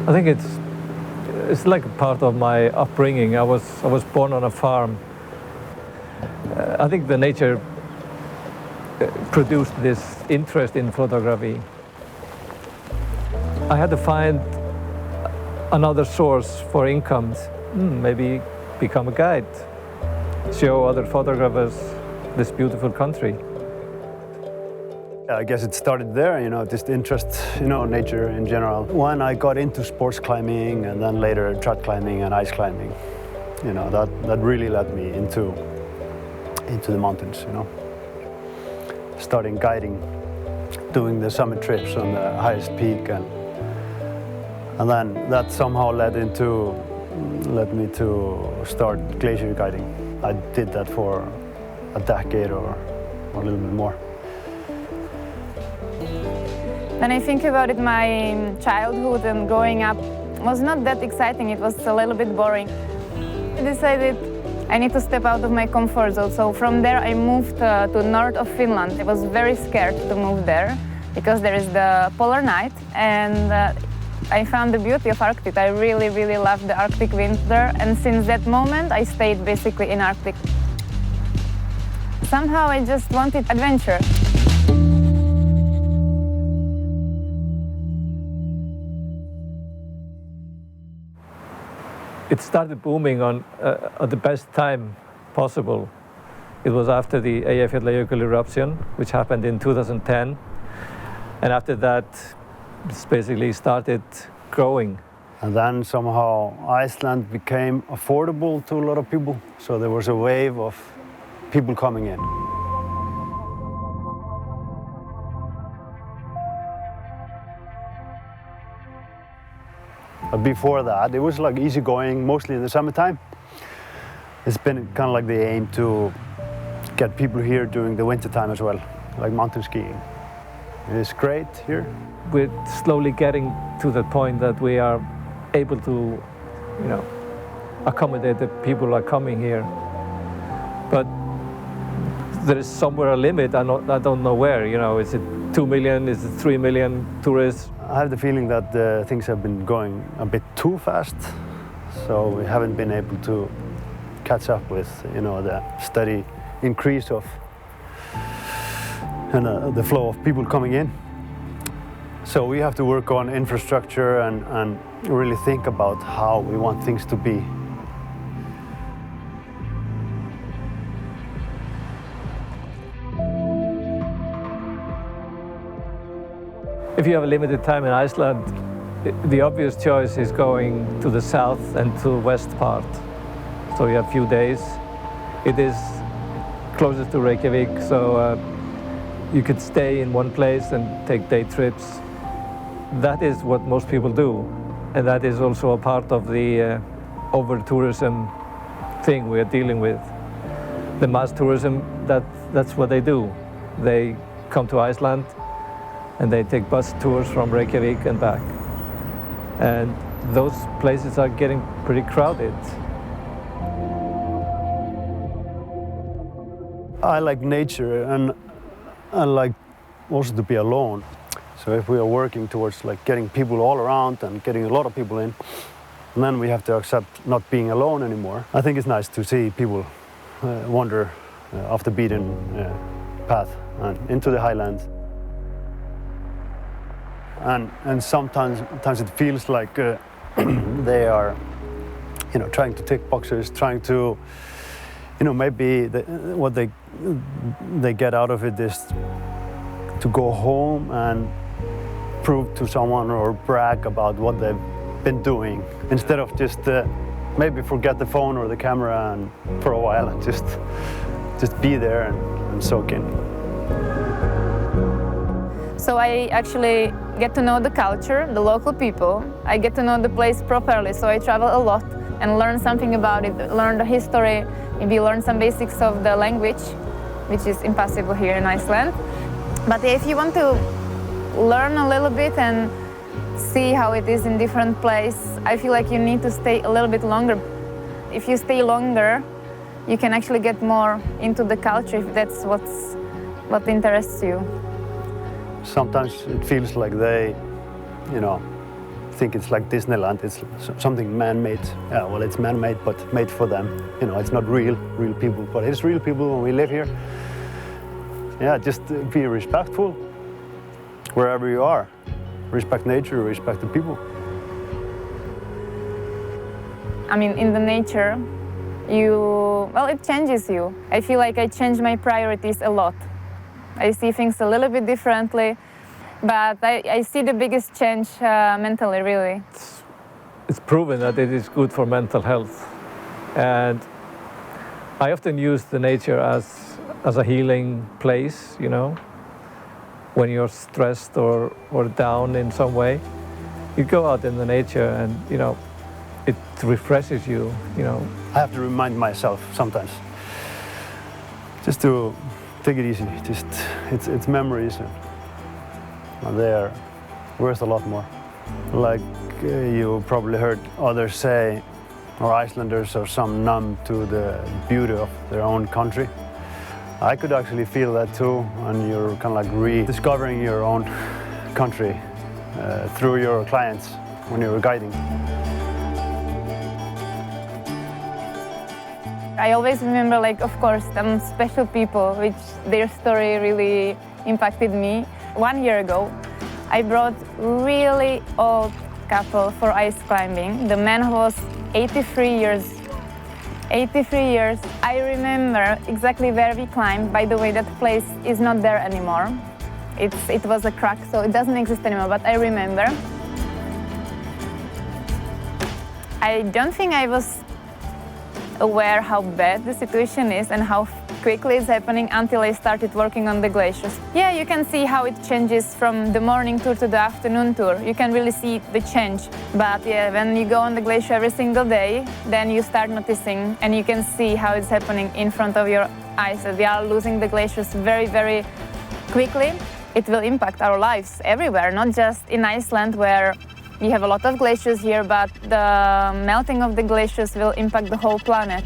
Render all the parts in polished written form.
I think it's like a part of my upbringing. I was born on a farm. I think the nature produced this interest in photography. I had to find another source for income, maybe become a guide, show other photographers this beautiful country. I guess it started there, just interest, nature in general. When I got into sports climbing and then later trad climbing and ice climbing, that really led me into the mountains, Starting guiding, doing the summit trips on the highest peak, and then that somehow led me to start glacier guiding. I did that for a decade or a little bit more. When I think about it, my childhood and growing up was not that exciting. It was a little bit boring. I decided I need to step out of my comfort zone. So from there I moved to north of Finland. I was very scared to move there because there is the polar night, and I found the beauty of Arctic. I really, really loved the Arctic winter, and since that moment I stayed basically in Arctic. Somehow I just wanted adventure. It started booming at the best time possible. It was after the Eyjafjallajökull eruption, which happened in 2010. And after that, it's basically started growing. And then somehow Iceland became affordable to a lot of people. So there was a wave of people coming in. But before that, it was like easygoing, mostly in the summertime. It's been kind of like the aim to get people here during the wintertime as well, like mountain skiing. It's great here. We're slowly getting to the point that we are able to, accommodate the people who are coming here. But there is somewhere a limit. I don't know where. Is it 2 million? Is it 3 million tourists? I have the feeling that things have been going a bit too fast, so we haven't been able to catch up with, the steady increase of the flow of people coming in. So we have to work on infrastructure and really think about how we want things to be. If you have a limited time in Iceland, the obvious choice is going to the south and to the west part. So you have a few days. It is closest to Reykjavik, so you could stay in one place and take day trips. That is what most people do, and that is also a part of the over-tourism thing we are dealing with. The mass tourism, that's what they do. They come to Iceland, and they take bus tours from Reykjavik and back. And those places are getting pretty crowded. I like nature, and I like also to be alone. So if we are working towards getting people all around and getting a lot of people in, and then we have to accept not being alone anymore. I think it's nice to see people wander off the beaten path and into the highlands. And sometimes it feels like they are, trying to tick boxes, trying to, maybe what they get out of it is to go home and prove to someone or brag about what they've been doing, instead of just maybe forget the phone or the camera and for a while and just be there and soak in. So I actually get to know the culture, the local people. I get to know the place properly, so I travel a lot and learn something about it, learn the history, maybe learn some basics of the language, which is impossible here in Iceland. But if you want to learn a little bit and see how it is in different places, I feel like you need to stay a little bit longer. If you stay longer, you can actually get more into the culture if that's what interests you. Sometimes it feels like they, think it's like Disneyland. It's something man-made. Yeah, well, it's man-made, but made for them. You know, it's not real people, but it's real people when we live here. Yeah, just be respectful wherever you are. Respect nature, respect the people. I mean, in the nature, it changes you. I feel like I change my priorities a lot. I see things a little bit differently, but I see the biggest change mentally, really. It's proven that it is good for mental health. And I often use the nature as a healing place, you know. When you're stressed or down in some way, you go out in the nature and, you know, it refreshes you, you know. I have to remind myself sometimes just to take it easy. Just it's memories, and they are worth a lot more. Like you probably heard others say, or Icelanders are some numb to the beauty of their own country. I could actually feel that too, and you're kind of like rediscovering your own country through your clients when you're guiding. I always remember, like, of course, some special people, which their story really impacted me. 1 year ago, I brought really old couple for ice climbing. The man was 83 years. 83 years. I remember exactly where we climbed. By the way, that place is not there anymore. It was a crack, so it doesn't exist anymore, but I remember. I don't think I was aware how bad the situation is and how quickly it's happening until I started working on the glaciers. Yeah, you can see how it changes from the morning tour to the afternoon tour. You can really see the change. But yeah, when you go on the glacier every single day, then you start noticing and you can see how it's happening in front of your eyes. We are losing the glaciers very, very quickly. It will impact our lives everywhere, not just in Iceland, where we have a lot of glaciers here, but the melting of the glaciers will impact the whole planet.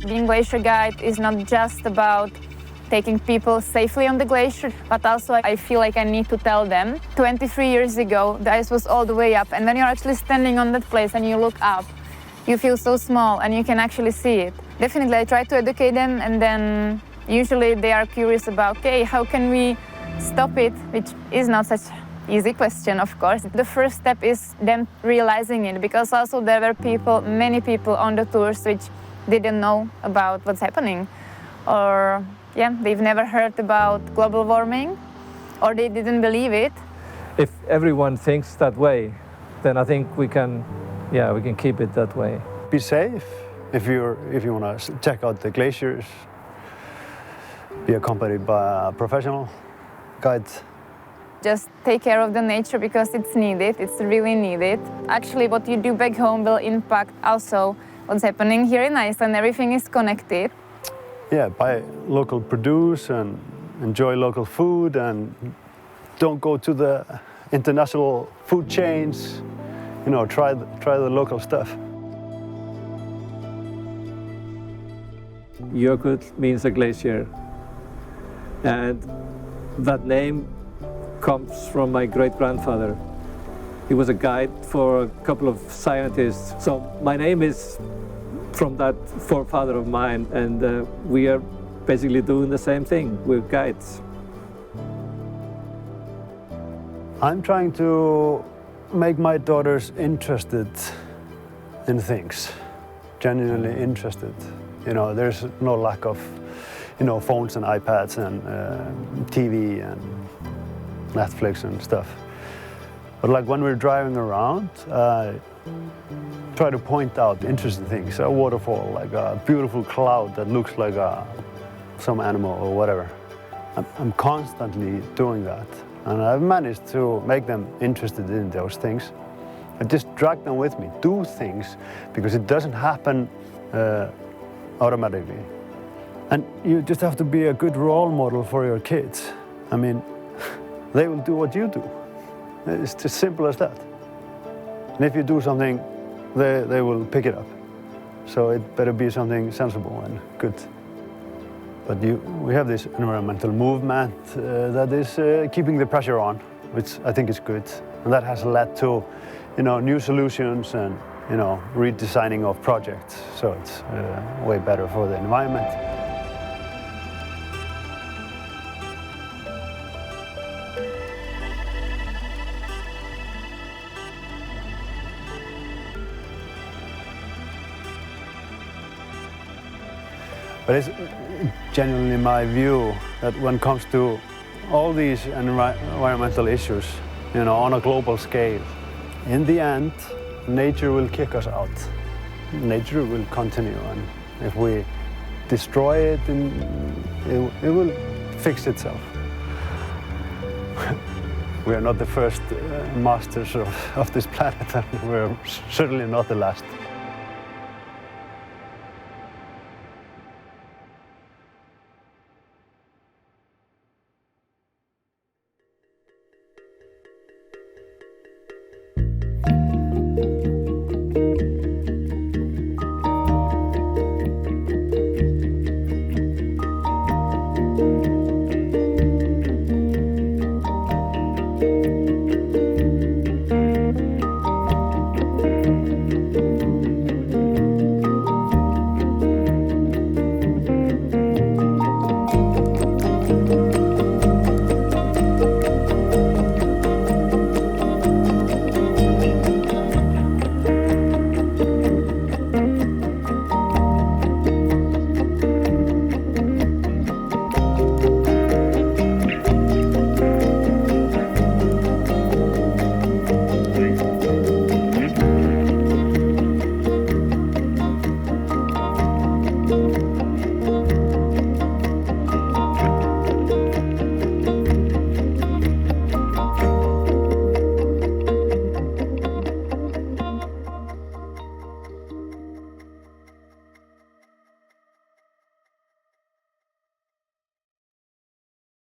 Being glacier guide is not just about taking people safely on the glacier, but also I feel like I need to tell them. 23 years ago, the ice was all the way up, and when you're actually standing on that place and you look up, you feel so small and you can actually see it. Definitely I try to educate them, and then usually they are curious about, okay, how can we stop it, which is not such an easy question, of course. The first step is them realizing it, because also there were people, many people on the tours which didn't know about what's happening, or they've never heard about global warming, or they didn't believe it. If everyone thinks that way, then I think we can keep it that way. Be safe. If you want to check out the glaciers, be accompanied by a professional guide. Just take care of the nature because it's needed. It's really needed. Actually, what you do back home will impact also what's happening here in Iceland. Everything is connected. Yeah, buy local produce and enjoy local food, and don't go to the international food chains. You know, try the local stuff. Jökull means a glacier, and that name comes from my great-grandfather. He was a guide for a couple of scientists, so my name is from that forefather of mine, and we are basically doing the same thing. We're guides. I'm trying to make my daughters interested in things, genuinely interested. You know, there's no lack of, phones and iPads and TV and Netflix and stuff. But like when we're driving around, try to point out interesting things. A waterfall, like a beautiful cloud that looks like some animal or whatever. I'm constantly doing that. And I've managed to make them interested in those things. I just drag them with me, do things, because it doesn't happen automatically. And you just have to be a good role model for your kids. I mean, they will do what you do. It's as simple as that. And if you do something, they will pick it up. so it better be something sensible and good. But we have this environmental movement that is keeping the pressure on, which I think is good. And that has led to, new solutions and, redesigning of projects. So it's way better for the environment. But it's genuinely my view that when it comes to all these environmental issues, on a global scale, in the end, nature will kick us out. Nature will continue, and if we destroy it, then it will fix itself. We are not the first masters of this planet, and we're certainly not the last.